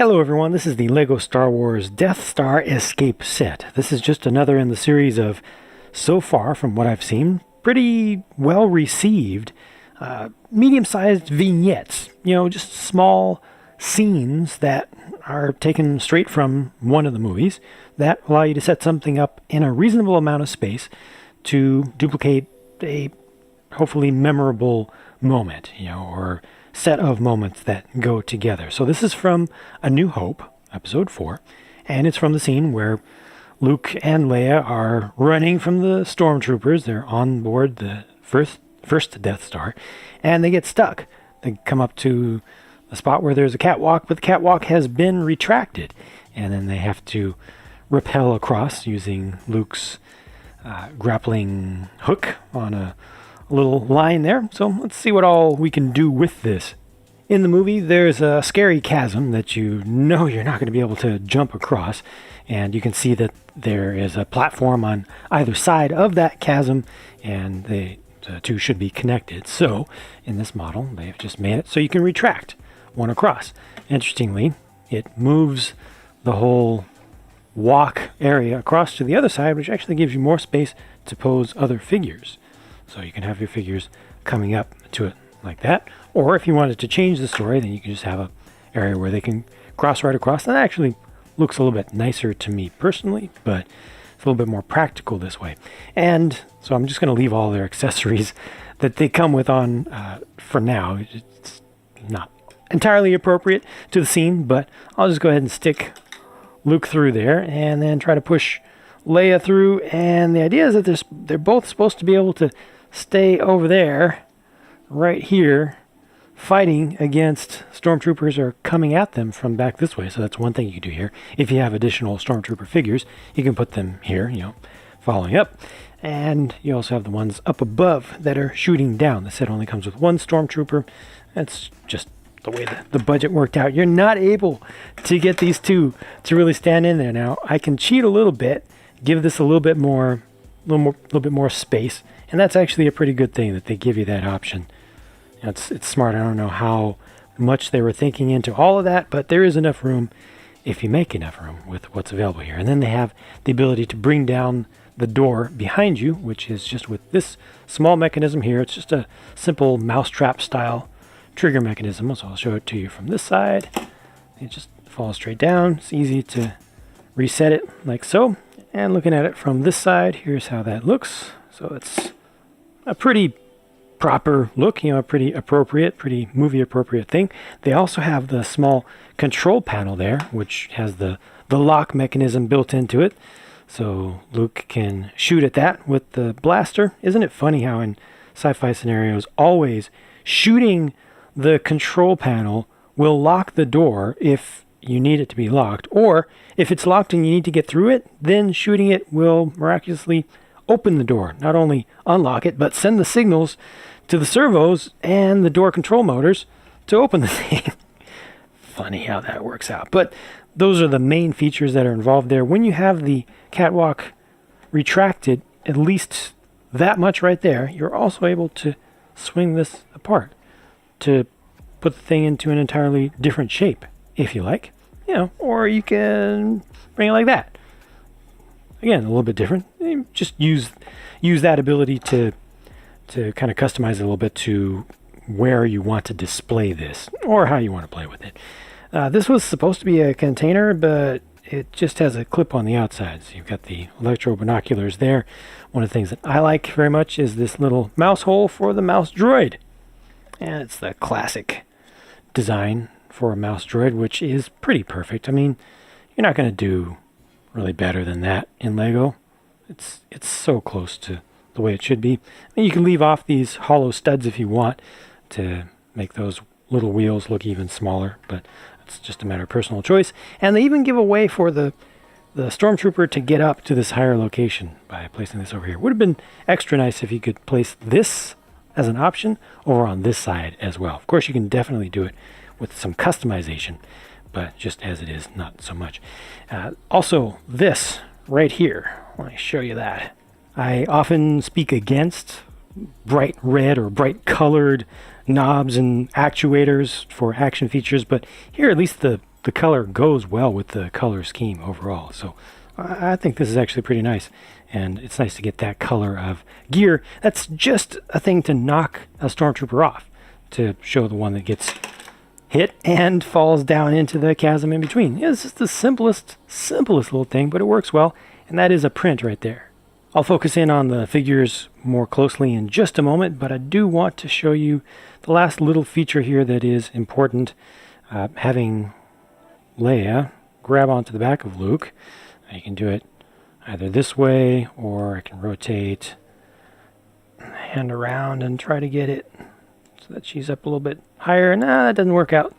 Hello everyone, this is the LEGO Star Wars Death Star Escape set. This is just another in the series of, so far from what I've seen, pretty well received medium-sized vignettes. You know, just small scenes that are taken straight from one of the movies that allow you to set something up in a reasonable amount of space to duplicate a hopefully memorable moment, you know, or set of moments that go together. So this is from A New Hope, episode 4, and it's from the scene where Luke and Leia are running from the stormtroopers. They're on board the first Death Star, and they get stuck. They come up to a spot where there's a catwalk, but the catwalk has been retracted, and then they have to rappel across using Luke's grappling hook on a little line there. So let's see what all we can do with this. In the movie, there's a scary chasm that you know you're not going to be able to jump across, and you can see that there is a platform on either side of that chasm, and the two should be connected. So in this model, they've just made it so you can retract one across. Interestingly, it moves the whole walk area across to the other side, which actually gives you more space to pose other figures. So you can have your figures coming up to it like that. Or if you wanted to change the story, then you can just have an area where they can cross right across. That actually looks a little bit nicer to me personally, but it's a little bit more practical this way. And so I'm just going to leave all their accessories that they come with on for now. It's not entirely appropriate to the scene, but I'll just go ahead and stick Luke through there and then try to push Leia through. And the idea is that they're both supposed to be able to stay over there, right here, fighting against stormtroopers or coming at them from back this way. So that's one thing you can do here. If you have additional stormtrooper figures, you can put them here, you know, following up. And you also have the ones up above that are shooting down. The set only comes with one stormtrooper. That's just the way the budget worked out. You're not able to get these two to really stand in there. Now, I can cheat a little bit, give this a little bit more space, and that's actually a pretty good thing that they give you that option. You know, it's smart. I don't know how much they were thinking into all of that, but there is enough room if you make enough room with what's available here. And then they have the ability to bring down the door behind you, which is just with this small mechanism here. It's just a simple mousetrap style trigger mechanism. So I'll show it to you from this side. It just falls straight down. It's easy to reset it like so. And looking at it from this side, here's how that looks. So it's a pretty proper look, you know, a pretty appropriate, pretty movie appropriate thing. They also have the small control panel there, which has the lock mechanism built into it. So Luke can shoot at that with the blaster. Isn't it funny how in sci-fi scenarios, always shooting the control panel will lock the door if you need it to be locked, or if it's locked and you need to get through it, then shooting it will miraculously open the door. Not only unlock it, but send the signals to the servos and the door control motors to open the thing. Funny how that works out. But those are the main features that are involved there. When you have the catwalk retracted, at least that much right there, you're also able to swing this apart to put the thing into an entirely different shape, if you like. You know, or you can bring it like that. Again, a little bit different. You just use that ability to kind of customize it a little bit to where you want to display this or how you want to play with it. This was supposed to be a container, but it just has a clip on the outside. So you've got the electro binoculars there. One of the things that I like very much is this little mouse hole for the mouse droid. And it's the classic design for a mouse droid, which is pretty perfect. I mean, you're not going to do really better than that in Lego. It's so close to the way it should be. And you can leave off these hollow studs if you want to make those little wheels look even smaller, but it's just a matter of personal choice. And they even give a way for the stormtrooper to get up to this higher location by placing this over here. Would have been extra nice if you could place this as an option over on this side as well. Of course, you can definitely do it with some customization, but just as it is, not so much. Also, this right here, let me show you that. I often speak against bright red or bright colored knobs and actuators for action features, but here at least the the color goes well with the color scheme overall. So I think this is actually pretty nice. And it's nice to get that color of gear. That's just a thing to knock a stormtrooper off, to show the one that gets hit and falls down into the chasm in between. Yeah, it's just the simplest little thing, but it works well. And that is a print right there. I'll focus in on the figures more closely in just a moment, but I do want to show you the last little feature here that is important. Having Leia grab onto the back of Luke. You can do it either this way, or I can rotate the hand around and try to get it so that she's up a little bit higher. Nah, that doesn't work out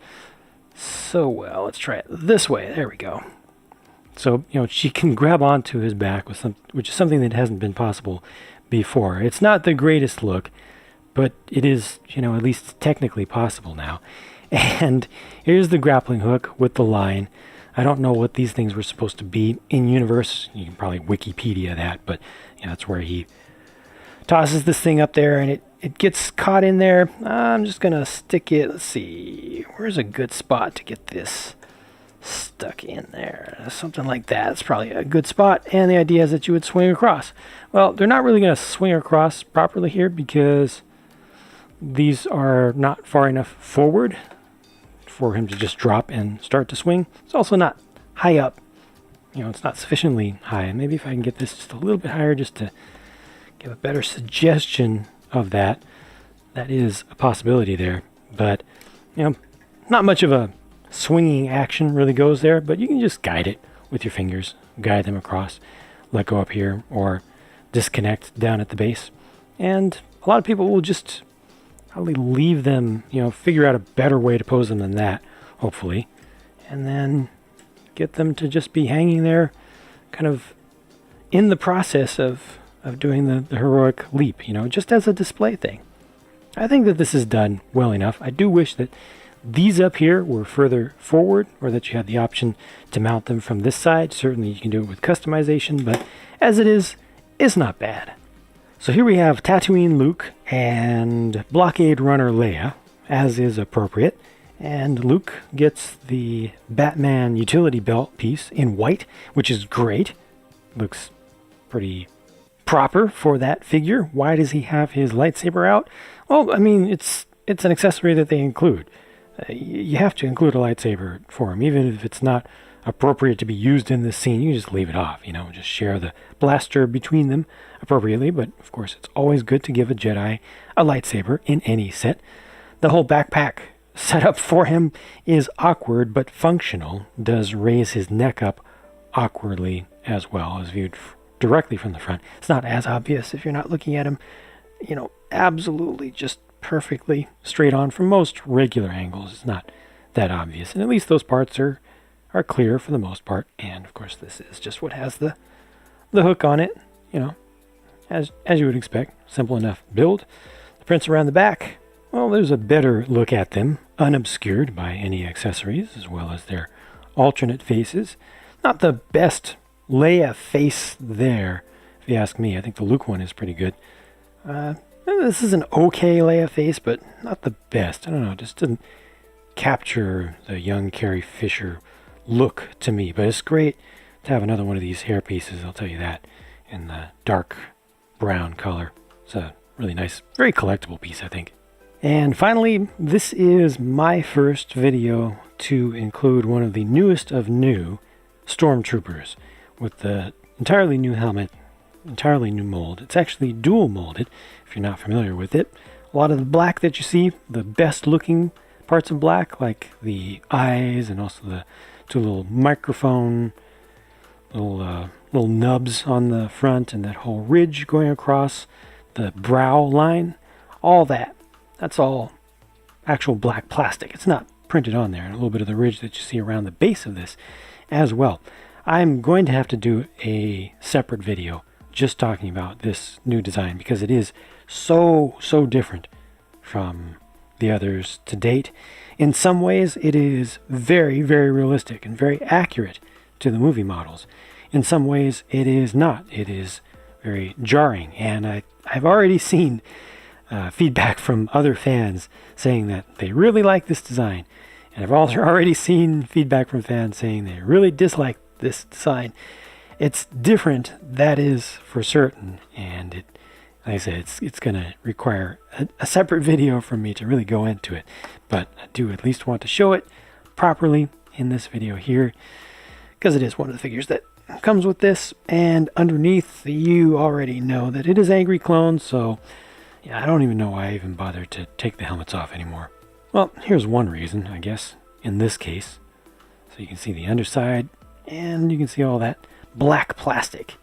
so well. Let's try it this way. There we go. So, she can grab onto his back, which is something that hasn't been possible before. It's not the greatest look, but it is, at least technically possible now. And here's the grappling hook with the line. I don't know what these things were supposed to be in universe. You can probably Wikipedia that, but that's where he tosses this thing up there and it gets caught in there. I'm just going to stick it. Let's see. Where's a good spot to get this stuck in there? Something like that. It's probably a good spot. And the idea is that you would swing across. Well, they're not really going to swing across properly here because these are not far enough forward for him to just drop and start to swing. It's also not high up. It's not sufficiently high. Maybe if I can get this just a little bit higher just to give a better suggestion of that. That is a possibility there. But, not much of a swinging action really goes there, but you can just guide it with your fingers. Guide them across. Let go up here or disconnect down at the base. And a lot of people will just probably leave them, figure out a better way to pose them than that, hopefully. And then get them to just be hanging there kind of in the process of doing the heroic leap, just as a display thing. I think that this is done well enough. I do wish that these up here were further forward, or that you had the option to mount them from this side. Certainly you can do it with customization, but as it is, it's not bad. So here we have Tatooine Luke and Blockade Runner Leia, as is appropriate. And Luke gets the Batman utility belt piece in white, which is great. Looks pretty proper for that figure. Why does he have his lightsaber out? Well, I mean, it's an accessory that they include. You have to include a lightsaber for him, even if it's not appropriate to be used in this scene. You just leave it off, just share the blaster between them appropriately. But of course, it's always good to give a Jedi a lightsaber in any set. The whole backpack setup for him is awkward but functional. Does raise his neck up awkwardly as well, as viewed directly from the front. It's not as obvious if you're not looking at him, absolutely just perfectly straight on from most regular angles. It's not that obvious, and at least those parts are clear for the most part. And of course, this is just what has the hook on it, as you would expect. Simple enough build. The prints around the back, well, there's a better look at them, unobscured by any accessories, as well as their alternate faces. Not the best Leia face there, if you ask me. I think the Luke one is pretty good. This is an okay Leia face, but not the best. I don't know, it just doesn't capture the young Carrie Fisher look to me. But it's great to have another one of these hair pieces, I'll tell you that, in the dark brown color. It's a really nice, very collectible piece, I think. And finally, this is my first video to include one of the newest of new Stormtroopers with the entirely new helmet, entirely new mold. It's actually dual molded, if you're not familiar with it. A lot of the black that you see, the best looking parts of black, like the eyes and also the two little microphone, little nubs on the front, and that whole ridge going across the brow line, all that. That's all actual black plastic. It's not printed on there. And a little bit of the ridge that you see around the base of this as well. I'm going to have to do a separate video just talking about this new design because it is so different from the others to date. In some ways, it is very realistic and very accurate to the movie models. In some ways, it is not. It is very jarring. And I've already seen feedback from other fans saying that they really like this design And I've also already seen feedback from fans saying they really dislike this design. It's different, that is for certain, and it, like I said, it's going to require a separate video from me to really go into it. But I do at least want to show it properly in this video here, because it is one of the figures that comes with this. And underneath, you already know that it is Angry Clone, so yeah, I don't even know why I even bothered to take the helmets off anymore. Well, here's one reason, I guess, in this case. So you can see the underside, and you can see all that black plastic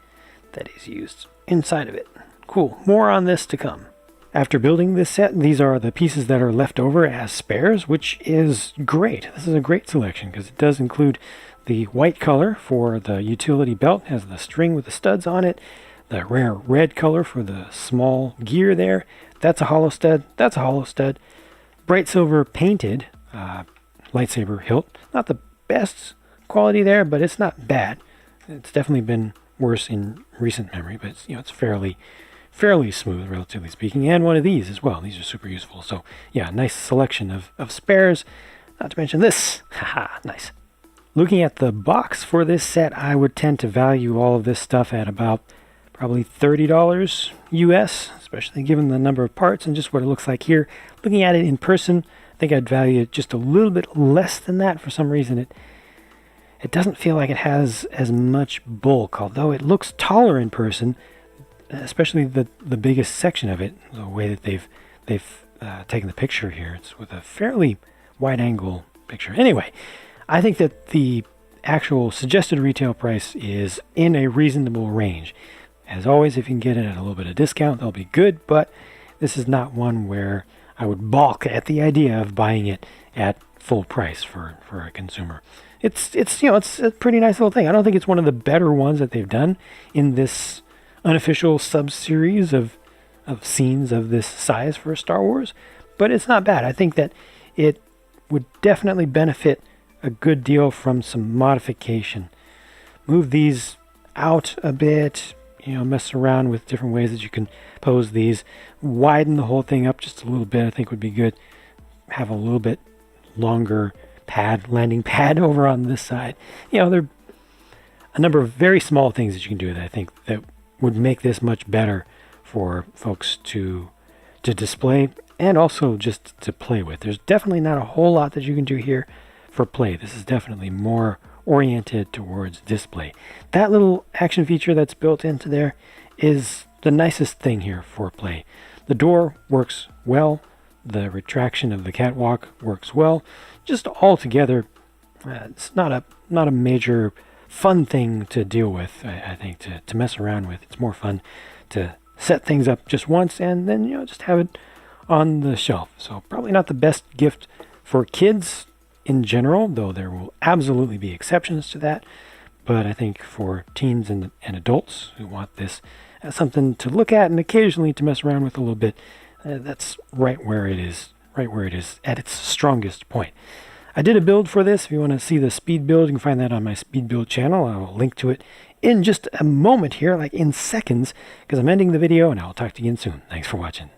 that is used inside of it. Cool. More on this to come. After building this set, these are the pieces that are left over as spares, which is great. This is a great selection because it does include the white color for the utility belt, has the string with the studs on it, the rare red color for the small gear there. That's a hollow stud. That's a hollow stud. Bright silver painted lightsaber hilt. Not the best quality there, but it's not bad. It's definitely been worse in recent memory, but it's, it's fairly smooth, relatively speaking. And one of these as well. These are super useful. So yeah, nice selection of spares. Not to mention this. Haha, nice. Looking at the box for this set, I would tend to value all of this stuff at about probably $30 US, especially given the number of parts and just what it looks like here. Looking at it in person, I think I'd value it just a little bit less than that. For some reason, it doesn't feel like it has as much bulk, although it looks taller in person, especially the biggest section of it. The way that they've taken the picture here, it's with a fairly wide angle picture. Anyway, I think that the actual suggested retail price is in a reasonable range. As always, if you can get it at a little bit of discount, that'll be good, but this is not one where I would balk at the idea of buying it at full price for a consumer. It's a pretty nice little thing. I don't think it's one of the better ones that they've done in this unofficial sub-series of scenes of this size for Star Wars, but it's not bad. I think that it would definitely benefit a good deal from some modification. Move these out a bit, mess around with different ways that you can pose these. Widen the whole thing up just a little bit, I think would be good. Have a little bit longer landing pad over on this side. There are a number of very small things that you can do that I think that would make this much better for folks to display and also just to play with. There's definitely not a whole lot that you can do here for play. This is definitely more oriented towards display. That little action feature that's built into there is the nicest thing here for play. The door works well. The retraction of the catwalk works well. Just all together, it's not a major fun thing to deal with, I think, to mess around with. It's more fun to set things up just once and then, just have it on the shelf. So probably not the best gift for kids in general, though there will absolutely be exceptions to that. But I think for teens and adults who want this as something to look at and occasionally to mess around with a little bit, that's right where it is at its strongest point. I did a build for this. If you want to see the speed build, you can find that on my speed build channel. I will link to it in just a moment here, like in seconds, because I'm ending the video, and I'll talk to you again soon. Thanks for watching.